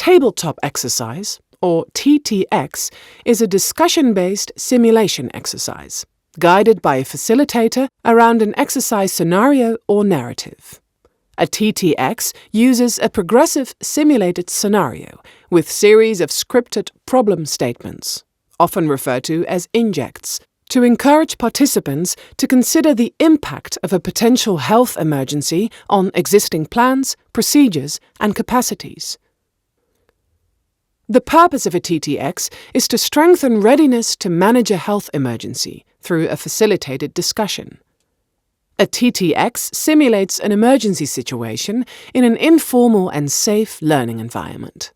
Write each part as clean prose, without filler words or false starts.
tabletop exercise, or TTX, is a discussion-based simulation exercise, guided by a facilitator around an exercise scenario or narrative. A TTX uses a progressive simulated scenario with series of scripted problem statements, often referred to as injects, to encourage participants to consider the impact of a potential health emergency on existing plans, procedures, and capacities. The purpose of a TTX is to strengthen readiness to manage a health emergency through a facilitated discussion. A TTX simulates an emergency situation in an informal and safe learning environment.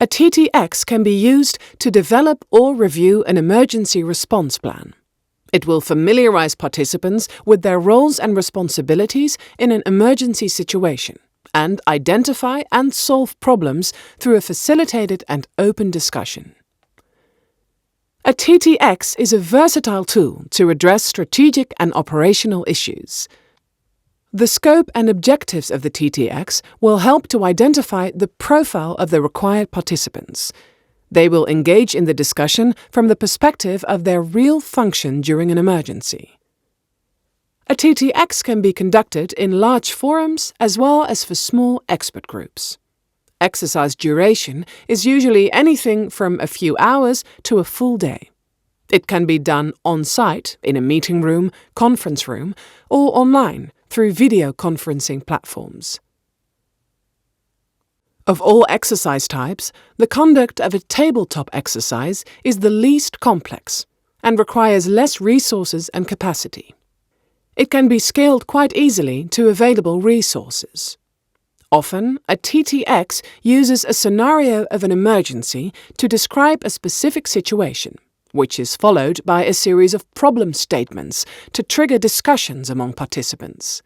A TTX can be used to develop or review an emergency response plan. It will familiarize participants with their roles and responsibilities in an emergency situation and identify and solve problems through a facilitated and open discussion. A TTX is a versatile tool to address strategic and operational issues. The scope and objectives of the TTX will help to identify the profile of the required participants. They will engage in the discussion from the perspective of their real function during an emergency. A TTX can be conducted in large forums as well as for small expert groups. Exercise duration is usually anything from a few hours to a full day. It can be done on-site in a meeting room, conference room, or online through video conferencing platforms. Of all exercise types, the conduct of a tabletop exercise is the least complex and requires less resources and capacity. It can be scaled quite easily to available resources. Often, a TTX uses a scenario of an emergency to describe a specific situation, which is followed by a series of problem statements to trigger discussions among participants.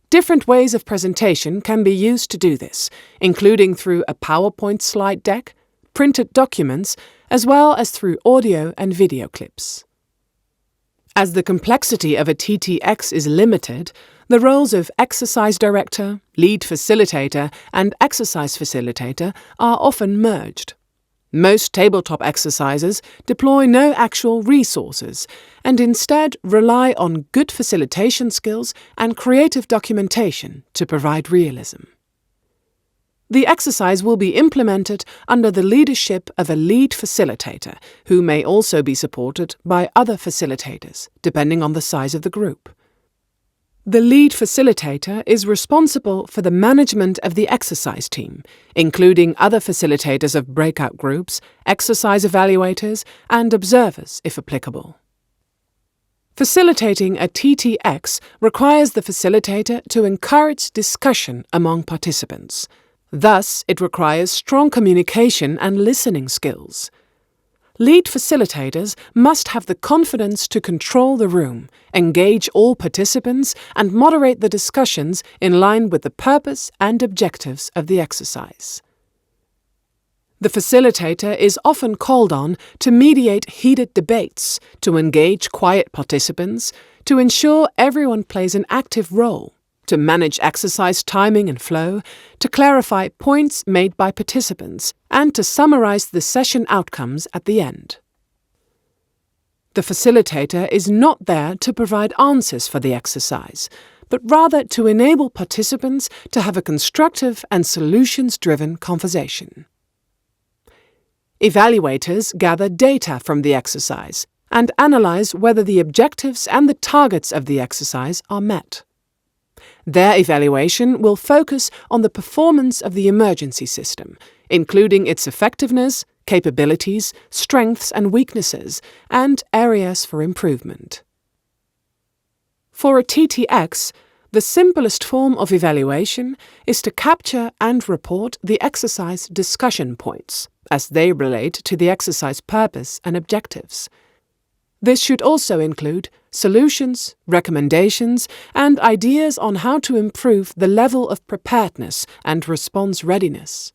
Different ways of presentation can be used to do this, including through a PowerPoint slide deck, printed documents, as well as through audio and video clips. As the complexity of a TTX is limited, the roles of exercise director, lead facilitator, and exercise facilitator are often merged. Most tabletop exercises deploy no actual resources and instead rely on good facilitation skills and creative documentation to provide realism. The exercise will be implemented under the leadership of a lead facilitator, who may also be supported by other facilitators, depending on the size of the group. The lead facilitator is responsible for the management of the exercise team, including other facilitators of breakout groups, exercise evaluators, and observers, if applicable. Facilitating a TTX requires the facilitator to encourage discussion among participants. Thus, it requires strong communication and listening skills. Lead facilitators must have the confidence to control the room, engage all participants, and moderate the discussions in line with the purpose and objectives of the exercise. The facilitator is often called on to mediate heated debates, to engage quiet participants, to ensure everyone plays an active role, to manage exercise timing and flow, to clarify points made by participants, and to summarize the session outcomes at the end. The facilitator is not there to provide answers for the exercise, but rather to enable participants to have a constructive and solutions-driven conversation. Evaluators gather data from the exercise and analyze whether the objectives and the targets of the exercise are met. Their evaluation will focus on the performance of the emergency system, including its effectiveness, capabilities, strengths and weaknesses, and areas for improvement. For a TTX, the simplest form of evaluation is to capture and report the exercise discussion points, as they relate to the exercise purpose and objectives. This should also include solutions, recommendations, and ideas on how to improve the level of preparedness and response readiness.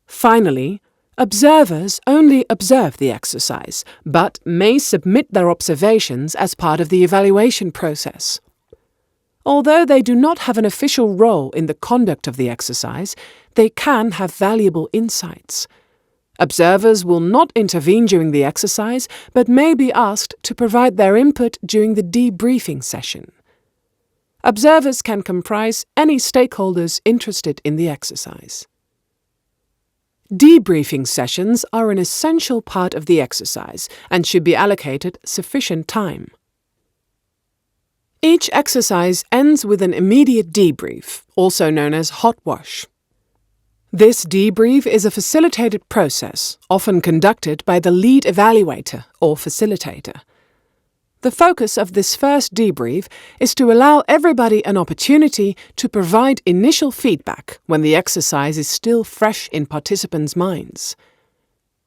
Finally, observers only observe the exercise, but may submit their observations as part of the evaluation process. Although they do not have an official role in the conduct of the exercise, they can have valuable insights. Observers will not intervene during the exercise, but may be asked to provide their input during the debriefing session. Observers can comprise any stakeholders interested in the exercise. Debriefing sessions are an essential part of the exercise and should be allocated sufficient time. Each exercise ends with an immediate debrief, also known as hot wash. This debrief is a facilitated process, often conducted by the lead evaluator or facilitator. The focus of this first debrief is to allow everybody an opportunity to provide initial feedback when the exercise is still fresh in participants' minds.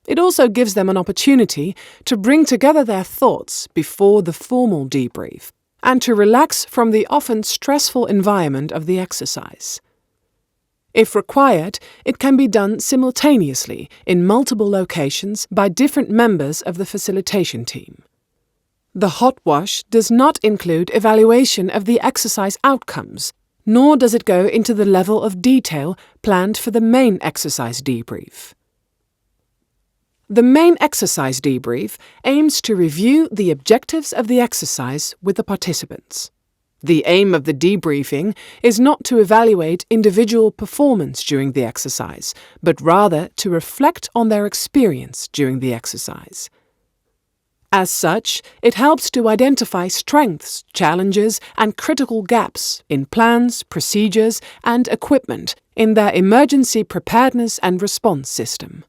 It also gives them an opportunity to bring together their thoughts before the formal debrief and to relax from the often stressful environment of the exercise. If required, it can be done simultaneously in multiple locations by different members of the facilitation team. The hot wash does not include evaluation of the exercise outcomes, nor does it go into the level of detail planned for the main exercise debrief. The main exercise debrief aims to review the objectives of the exercise with the participants. The aim of the debriefing is not to evaluate individual performance during the exercise, but rather to reflect on their experience during the exercise. As such, it helps to identify strengths, challenges, and critical gaps in plans, procedures, and equipment in their emergency preparedness and response system.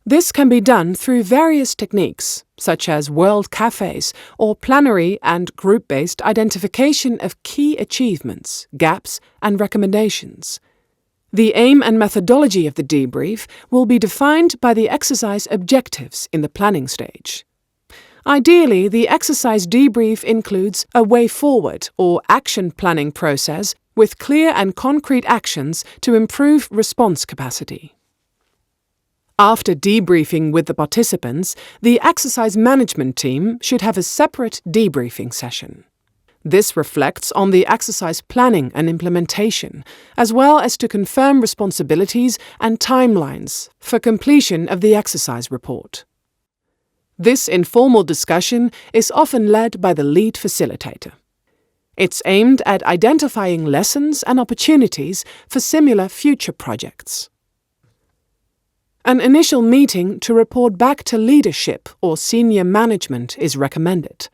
This can be done through various techniques, such as world cafes or plenary and group-based identification of key achievements, gaps, and recommendations. The aim and methodology of the debrief will be defined by the exercise objectives in the planning stage. Ideally, the exercise debrief includes a way forward or action planning process with clear and concrete actions to improve response capacity. After debriefing with the participants, the exercise management team should have a separate debriefing session. This reflects on the exercise planning and implementation, as well as to confirm responsibilities and timelines for completion of the exercise report. This informal discussion is often led by the lead facilitator. It's aimed at identifying lessons and opportunities for similar future projects. An initial meeting to report back to leadership or senior management is recommended.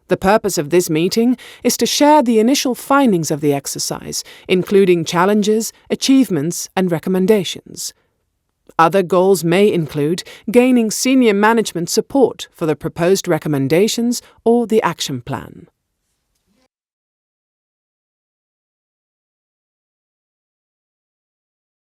The purpose of this meeting is to share the initial findings of the exercise, including challenges, achievements, and recommendations. Other goals may include gaining senior management support for the proposed recommendations or the action plan.